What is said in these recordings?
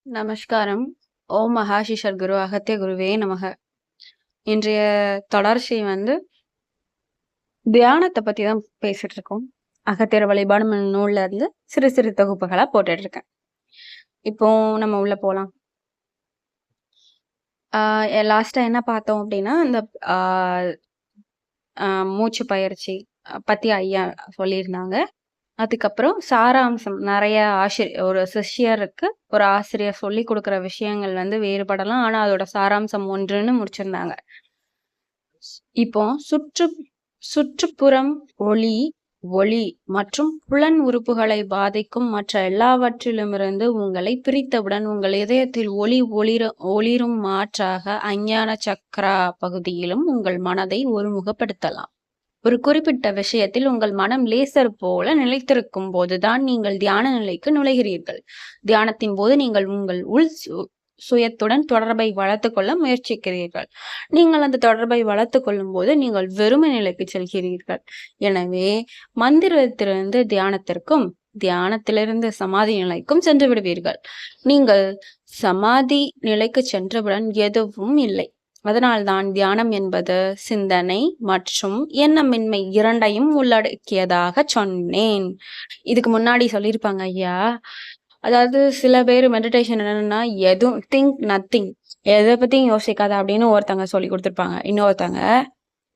நமஸ்காரம். ஓம் மகாஷிஷர் குரு அகத்திய குருவே நமக. இன்றைய தொடர்ச்சி தியானத்தை பத்தி தான் பேசிட்டு இருக்கோம். அகத்தியர் வழிபாடு நூல்ல இருந்து சிறு சிறு தொகுப்புகளா போட்டுட்டு இருக்கேன். இப்போ நம்ம உள்ள போலாம். லாஸ்டா என்ன பார்த்தோம் அப்படின்னா, இந்த மூச்சு பயிற்சி பத்தி ஐயா சொல்லியிருந்தாங்க. அதுக்கப்புறம் சாராம்சம் நிறைய ஒரு சிஷ்யருக்கு ஒரு ஆசிரியர் சொல்லி கொடுக்குற விஷயங்கள் வேறுபடலாம். ஆனா அதோட சாராம்சம் ஒன்றுன்னு முடிச்சிருந்தாங்க. இப்போ சுற்றுப்புறம் ஒளி மற்றும் புலன் உறுப்புகளை பாதிக்கும் மற்ற எல்லாவற்றிலுமிருந்து உங்களை பிரித்தவுடன் உங்கள் இதயத்தில் ஒளிரும் மாற்றாக அஞ்ஞான சக்கரா பகுதியிலும் உங்கள் மனதை ஒருமுகப்படுத்தலாம். ஒரு குறிப்பிட்ட விஷயத்தில் உங்கள் மனம் லேசர் போல நிலைத்திருக்கும் போதுதான் நீங்கள் தியான நிலைக்கு நுழைகிறீர்கள். தியானத்தின் போது நீங்கள் உங்கள் உள் சுயத்துடன் தொடர்பை வளர்த்து கொள்ள முயற்சிக்கிறீர்கள். நீங்கள் அந்த தொடர்பை வளர்த்து கொள்ளும் போது நீங்கள் வெறுமை நிலைக்கு செல்கிறீர்கள். எனவே மந்திரத்திலிருந்து தியானத்திற்கும் தியானத்திலிருந்து சமாதி நிலைக்கும் சென்று விடுவீர்கள். நீங்கள் சமாதி நிலைக்கு சென்றவுடன் எதுவும் இல்லை. அதனால்தான் தியானம் என்பது சிந்தனை மற்றும் எண்ணமின்மை இரண்டையும் உள்ளடக்கியதாக சொன்னேன். இதுக்கு முன்னாடி சொல்லியிருப்பாங்க ஐயா. அதாவது சில பேர் மெடிடேஷன் என்னன்னா எதுவும் திங்க் நத்திங், எதை பத்தியும் யோசிக்காத அப்படின்னு ஒருத்தங்க சொல்லி கொடுத்துருப்பாங்க. இன்னொருத்தங்க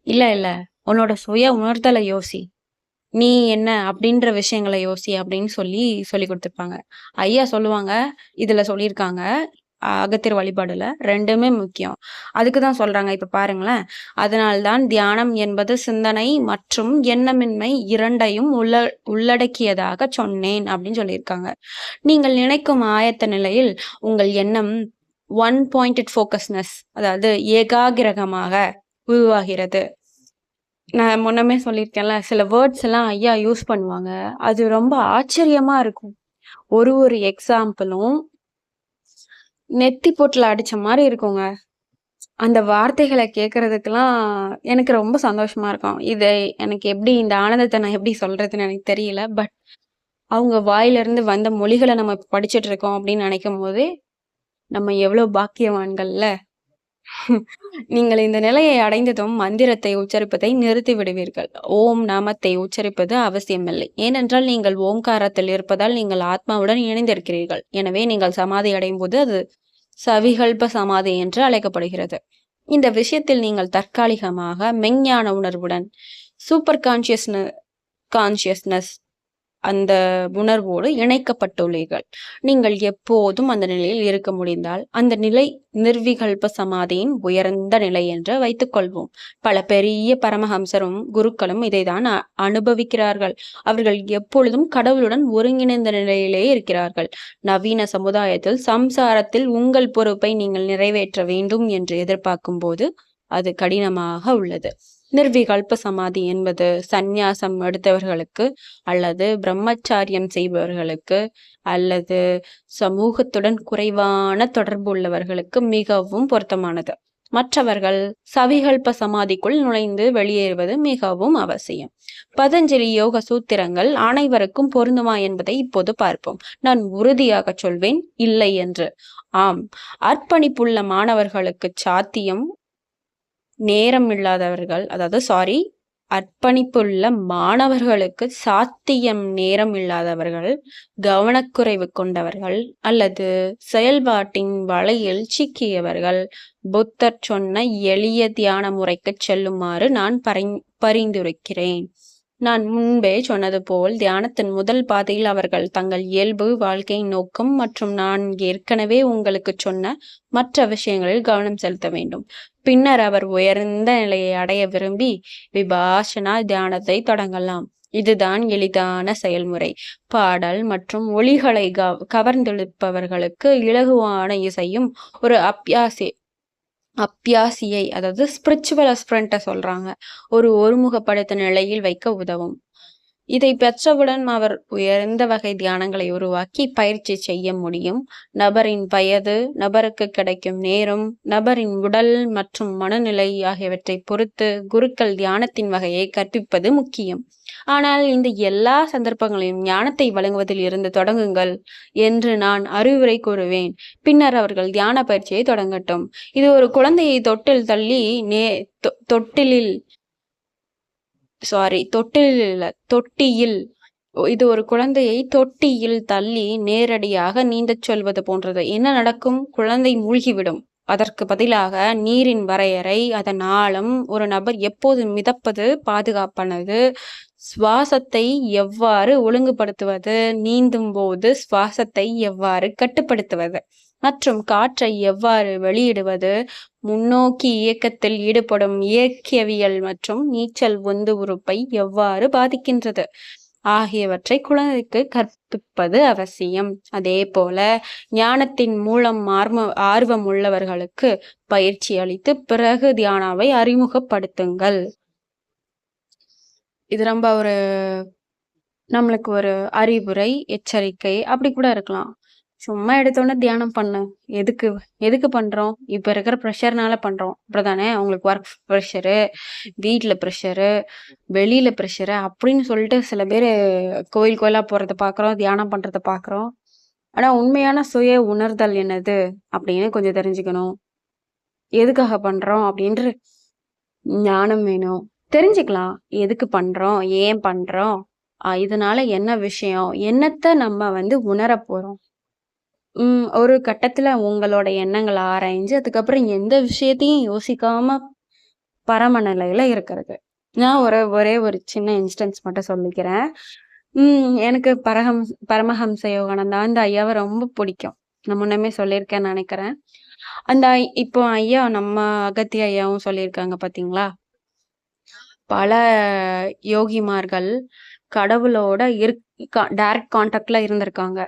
இல்ல உன்னோட சுய உணர்தலை யோசி, நீ என்ன அப்படின்ற விஷயங்களை யோசி அப்படின்னு சொல்லி கொடுத்துருப்பாங்க. ஐயா சொல்லுவாங்க, இதுல சொல்லியிருக்காங்க அகத்தியர் வழிபாடுல ரெண்டுமே முக்கியம். அதுக்குதான் சொல்றாங்க. இப்ப பாருங்களேன், அதனால்தான் தியானம் என்பது சிந்தனை மற்றும் எண்ணமின்மை இரண்டையும் உள்ளடக்கியதாக சொன்னேன் அப்படின்னு சொல்லியிருக்காங்க. நீங்கள் நினைக்கும் ஆயத்த நிலையில் உங்கள் எண்ணம் ஒன் பாயிண்டட் ஃபோக்கஸ்னஸ், அதாவது ஏகாகிரகமாக உருவாகிறது. நான் முன்னமே சொல்லியிருக்கேன்ல, சில வேர்ட்ஸ் எல்லாம் ஐயா யூஸ் பண்ணுவாங்க. அது ரொம்ப ஆச்சரியமா இருக்கும். ஒரு எக்ஸாம்பிளும் நெத்தி போட்டுல அடிச்ச மாதிரி இருக்குங்க. அந்த வார்த்தைகளை கேட்கறதுக்கெல்லாம் எனக்கு ரொம்ப சந்தோஷமா இருக்கும். இதை எனக்கு எப்படி இந்த ஆனந்தத்தை நான் எப்படி சொல்றதுன்னு எனக்கு தெரியல. பட் அவங்க வாயிலிருந்து வந்த மொழிகளை நம்ம படிச்சுட்டு இருக்கோம் அப்படின்னு நினைக்கும் போதே நம்ம எவ்வளவு பாக்கியவான்கள்ல. நீங்கள் இந்த நிலையை அடைந்ததும் மந்திரத்தை உச்சரிப்பதை நிறுத்தி விடுவீர்கள். ஓம் நாமத்தை உச்சரிப்பது அவசியமில்லை. ஏனென்றால் நீங்கள் ஓம்காரத்தில் இருப்பதால் நீங்கள் ஆத்மாவுடன் இணைந்திருக்கிறீர்கள். எனவே நீங்கள் சமாதி அடையும் போது அது சவிகல்ப சமாதி என்று அழைக்கப்படுகிறது. இந்த விஷயத்தில் நீங்கள் தற்காலிகமாக மெஞ்ஞான உணர்வுடன் சூப்பர் கான்சியஸ்னஸ் அந்த உணர்வோடு இணைக்கப்பட்டுள்ளீர்கள். நீங்கள் எப்போதும் அந்த நிலையில் இருக்க முடிந்தால் அந்த நிலை நிர்விகல்ப சமாதியின் உயர்ந்த நிலை என்று வைத்துக் கொள்வோம். பல பெரிய பரமஹம்சரும் குருக்களும் இதைதான் அனுபவிக்கிறார்கள். அவர்கள் எப்பொழுதும் கடவுளுடன் ஒருங்கிணைந்த நிலையிலே இருக்கிறார்கள். நவீன சமுதாயத்தில் சம்சாரத்தில் உங்கள் பொறுப்பை நீங்கள் நிறைவேற்ற வேண்டும் என்று எதிர்பார்க்கும் போது அது கடினமாக உள்ளது. நிர்விகல்ப சமாதி என்பது சந்நியாசம் எடுத்தவர்களுக்கு அல்லது பிரம்மச்சாரியம் செய்பவர்களுக்கு அல்லது சமூகத்துடன் குறைவான தொடர்பு உள்ளவர்களுக்கு மிகவும் பொருத்தமானது. மற்றவர்கள் சவிகல்ப சமாதிக்குள் நுழைந்து வெளியேறுவது மிகவும் அவசியம். பதஞ்சலி யோக சூத்திரங்கள் அனைவருக்கும் பொருந்துமா என்பதை இப்போது பார்ப்போம். நான் உறுதியாக சொல்வேன், இல்லை என்று. ஆம், அர்ப்பணிப்புள்ள மாணவர்களுக்கு சாத்தியம். நேரம் இல்லாதவர்கள், அர்ப்பணிப்புள்ள மாணவர்களுக்கு சாத்தியம் நேரம் இல்லாதவர்கள், கவனக்குறைவு கொண்டவர்கள் அல்லது செயல்பாட்டின் வலையில் சிக்கியவர்கள் புத்தர் சொன்ன எளிய தியான முறைக்கு செல்லுமாறு நான் பரிந்துரைக்கிறேன். நான் முன்பே சொன்னது போல் தியானத்தின் முதல் பாதையில் அவர்கள் தங்கள் இயல்பு வாழ்க்கையின் நோக்கம் மற்றும் நான் ஏற்கனவே உங்களுக்கு சொன்ன மற்ற விஷயங்களில் கவனம் செலுத்த வேண்டும். பின்னர் அவர் உயர்ந்த நிலையை அடைய விரும்பி விபாஷனா தியானத்தை தொடங்கலாம். இதுதான் எளிதான செயல்முறை. பாடல் மற்றும் ஒளிகளை கவர்ந்தெழுப்பவர்களுக்கு இலகுவான இசையும் ஒரு அப்பியாசியை, அதாவது ஸ்பிரிச்சுவல் அஸ்பிரண்ட்டை சொல்றாங்க, ஒருமுகப்படுத்த நிலையில் வைக்க உதவும். இதை பெற்றவுடன் அவர் உயர்ந்த வகை தியானங்களை உருவாக்கி பயிற்சி செய்ய முடியும். நபரின் வயது, நபருக்கு கிடைக்கும் நேரம், நபரின் உடல் மற்றும் மனநிலை ஆகியவற்றை பொறுத்து குருக்கள் தியானத்தின் வகையை கற்பிப்பது முக்கியம். ஆனால் இந்த எல்லா சந்தர்ப்பங்களையும் ஞானத்தை வழங்குவதில் இருந்து தொடங்குங்கள் என்று நான் அறிவுரை கூறுவேன். பின்னர் அவர்கள் தியான பயிற்சியை தொடங்கட்டும். இது ஒரு குழந்தையை தொட்டில் தள்ளி தொட்டியில் இது ஒரு குழந்தையை தொட்டியில் தள்ளி நேரடியாக நீந்தச் சொல்வது போன்றது. என்ன நடக்கும்? குழந்தை மூழ்கிவிடும். அதற்கு பதிலாக நீரின் வரையறை, அதன் ஆழம், ஒரு நபர் எப்போது மிதப்பது பாதுகாப்பானது, சுவாசத்தை எவ்வாறு ஒழுங்குபடுத்துவது, நீந்தும் போது சுவாசத்தை எவ்வாறு கட்டுப்படுத்துவது மற்றும் காற்றை எவ்வாறு வெளியிடுவது, முன்னோக்கி இயக்கத்தில் ஈடுபடும் இயக்கவியல் மற்றும் நீச்சல் உந்து உறுப்பை எவ்வாறு பாதிக்கின்றது ஆகியவற்றை குழந்தைக்கு கற்பிப்பது அவசியம். அதே போல ஞானத்தின் மூலம் ஆர்வம் உள்ளவர்களுக்கு பயிற்சி அளித்து பிறகு தியானாவை அறிமுகப்படுத்துங்கள். இது ரொம்ப நம்மளுக்கு ஒரு அறிவுரை, எச்சரிக்கை அப்படி கூட இருக்கலாம். சும்மா எடுத்தோன்னே தியானம் பண்ணு. எதுக்கு பண்றோம்? இப்ப இருக்கிற ப்ரெஷர்னால பண்றோம். அப்படிதானே? அவங்களுக்கு ஒர்க் ப்ரெஷரு, வீட்டுல ப்ரெஷரு, வெளியில ப்ரெஷரு அப்படின்னு சொல்லிட்டு சில பேர் கோயிலா போறத பாக்குறோம், தியானம் பண்றத பாக்குறோம். ஆனா உண்மையான சுய உணர்தல் என்னது அப்படின்னு கொஞ்சம் தெரிஞ்சுக்கணும். எதுக்காக பண்றோம் அப்படின்ற ஞானம் வேணும். தெரிஞ்சுக்கலாம். எதுக்கு பண்றோம், ஏன் பண்றோம், இதனால என்ன விஷயம், என்னத்த நம்ம உணர போறோம். ஒரு கட்டத்துல உங்களோட எண்ணங்களை ஆராய்ஞ்சு அதுக்கப்புறம் எந்த விஷயத்தையும் யோசிக்காம பரம நிலையில இருக்கிறது. நான் ஒரே ஒரு சின்ன இன்ஸ்டன்ஸ் மட்டும் சொல்லிக்கிறேன். எனக்கு பரமஹம்ச யோகானந்தா அந்த ஐயாவை ரொம்ப பிடிக்கும். நான் முன்னமே சொல்லியிருக்கேன்னு நினைக்கிறேன். இப்போ ஐயா நம்ம அகத்திய ஐயாவும் சொல்லியிருக்காங்க பாத்தீங்களா, பல யோகிமார்கள் கடவுளோட டைரக்ட் கான்டாக்ட்ல இருந்திருக்காங்க.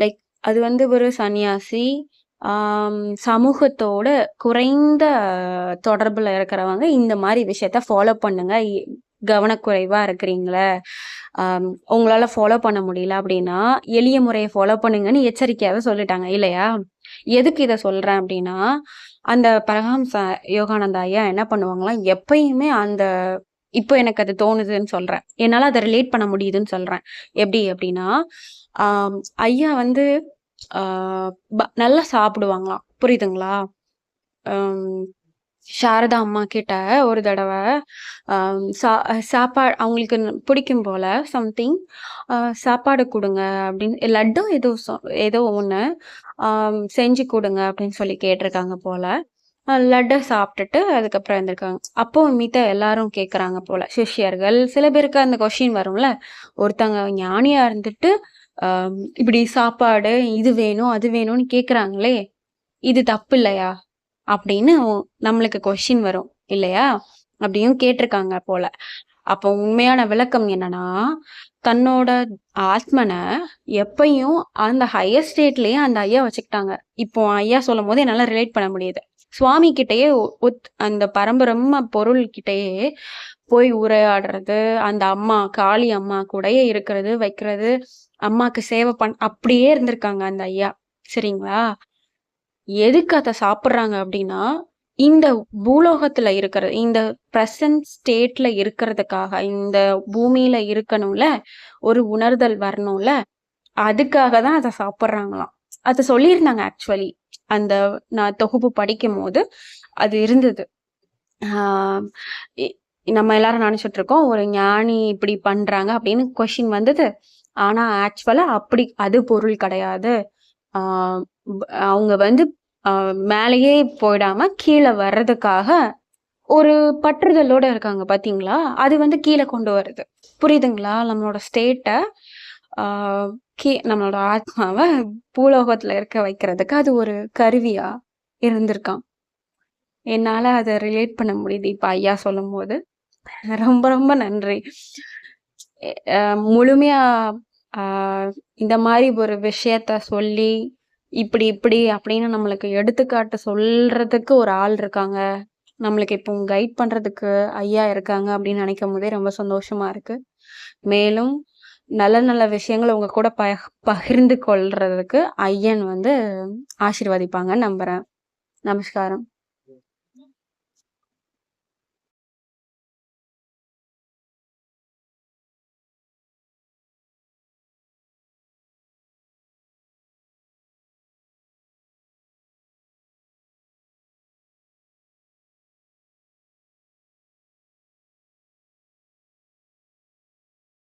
லைக் அது ஒரு சன்னியாசி, சமூகத்தோட குறைந்த தொடர்புல இருக்கிறவங்க இந்த மாதிரி விஷயத்த ஃபாலோ பண்ணுங்க. கவனக்குறைவா இருக்கிறீங்களே, உங்களால ஃபாலோ பண்ண முடியல அப்படின்னா எளிய முறையை ஃபாலோ பண்ணுங்கன்னு எச்சரிக்கையாவே சொல்லிட்டாங்க இல்லையா? எதுக்கு இதை சொல்றேன் அப்படின்னா, அந்த பரமஹம்ச யோகானந்த ஐயா என்ன பண்ணுவாங்களாம், எப்பயுமே இப்போ எனக்கு அது தோணுதுன்னு சொல்றேன், என்னால அதை ரிலேட் பண்ண முடியுதுன்னு சொல்றேன். எப்படி அப்படின்னா, ஐயா நல்லா சாப்பிடுவாங்களாம். புரியுதுங்களா? சாரதா அம்மா கிட்ட ஒரு தடவை சாப்பாடு அவங்களுக்கு பிடிக்கும் போல சம்திங் சாப்பாடு கொடுங்க அப்படின்னு, லட்டு ஏதோ ஒன்று செஞ்சு கொடுங்க அப்படின்னு சொல்லி கேட்டிருக்காங்க போல. லட்டை சாப்பிட்டுட்டு அதுக்கப்புறம் இருந்திருக்காங்க. அப்போ மித்த எல்லாரும் கேட்குறாங்க போல, சிஷ்யர்கள். சில பேருக்கு அந்த கொஸ்டின் வரும்ல, ஒருத்தங்க ஞானியா இருந்துட்டு இப்படி சாப்பாடு இது வேணும் அது வேணும்னு கேக்குறாங்களே, இது தப்பு இல்லையா அப்படின்னு நம்மளுக்கு கொஸ்டின் வரும் இல்லையா? அப்படியும் கேட்டிருக்காங்க போல. அப்போ உண்மையான விளக்கம் என்னன்னா, தன்னோட ஆத்மனை எப்பயும் அந்த ஹையர் ஸ்டேட்லயே அந்த ஐயா வச்சுக்கிட்டாங்க. இப்போ ஐயா சொல்லும் போது என்னால ரிலேட் பண்ண முடியுது. சுவாமி கிட்டயே அந்த பரம்பரம்ம பொருள் கிட்டயே போய் உரையாடுறது, அந்த அம்மா காளி அம்மா கூடயே இருக்கிறது, வைக்கிறது, அம்மாக்கு சேவை அப்படியே இருந்திருக்காங்க அந்த ஐயா. சரிங்களா? எதுக்கு அதை சாப்பிடுறாங்க அப்படின்னா, இந்த பூலோகத்துல இருக்கிறது, இந்த பிரசன்ட் ஸ்டேட்ல இருக்கிறதுக்காக, இந்த பூமியில இருக்கணும்ல, ஒரு உணர்தல் வரணும்ல, அதுக்காக தான் அதை சாப்பிட்றாங்களாம். அதை சொல்லியிருந்தாங்க ஆக்சுவலி. அந்த நான் தொகுப்பு படிக்கும் போது அது இருந்தது. நம்ம எல்லாரும் நினைச்சிட்டு இருக்கோம், ஒரு ஞானி இப்படி பண்றாங்க அப்படின்னு கொஸ்டின் வந்தது. ஆனா ஆக்சுவலா அப்படி அது பொருள் கிடையாது. அவங்க மேலேயே போயிடாம கீழே வர்றதுக்காக ஒரு பற்றுதலோட இருக்காங்க பாத்தீங்களா? அது கீழே கொண்டு வருது. புரியுதுங்களா? நம்மளோட ஸ்டேட்டை நம்மளோட ஆத்மாவை பூலோகத்துல இருக்க வைக்கிறதுக்கு அது ஒரு கருவியா இருந்திருக்கான். என்னால அதை ரிலேட் பண்ண முடியுது இப்ப ஐயா சொல்லும் போது. ரொம்ப ரொம்ப நன்றி. முழுமையா இந்த மாதிரி ஒரு விஷயத்த சொல்லி இப்படி அப்படின்னு நம்மளுக்கு எடுத்துக்காட்டு சொல்றதுக்கு ஒரு ஆள் இருக்காங்க, நம்மளுக்கு இப்போ கைட் பண்றதுக்கு ஐயா இருக்காங்க அப்படின்னு நினைக்கும் போதே ரொம்ப சந்தோஷமா இருக்கு. மேலும் நல்ல நல்ல விஷயங்கள உங்க கூட பகிர்ந்து கொள்றதுக்கு ஐயன் வந்து ஆசீர்வதிப்பாங்கன்னு நம்புறேன். நமஸ்காரம்.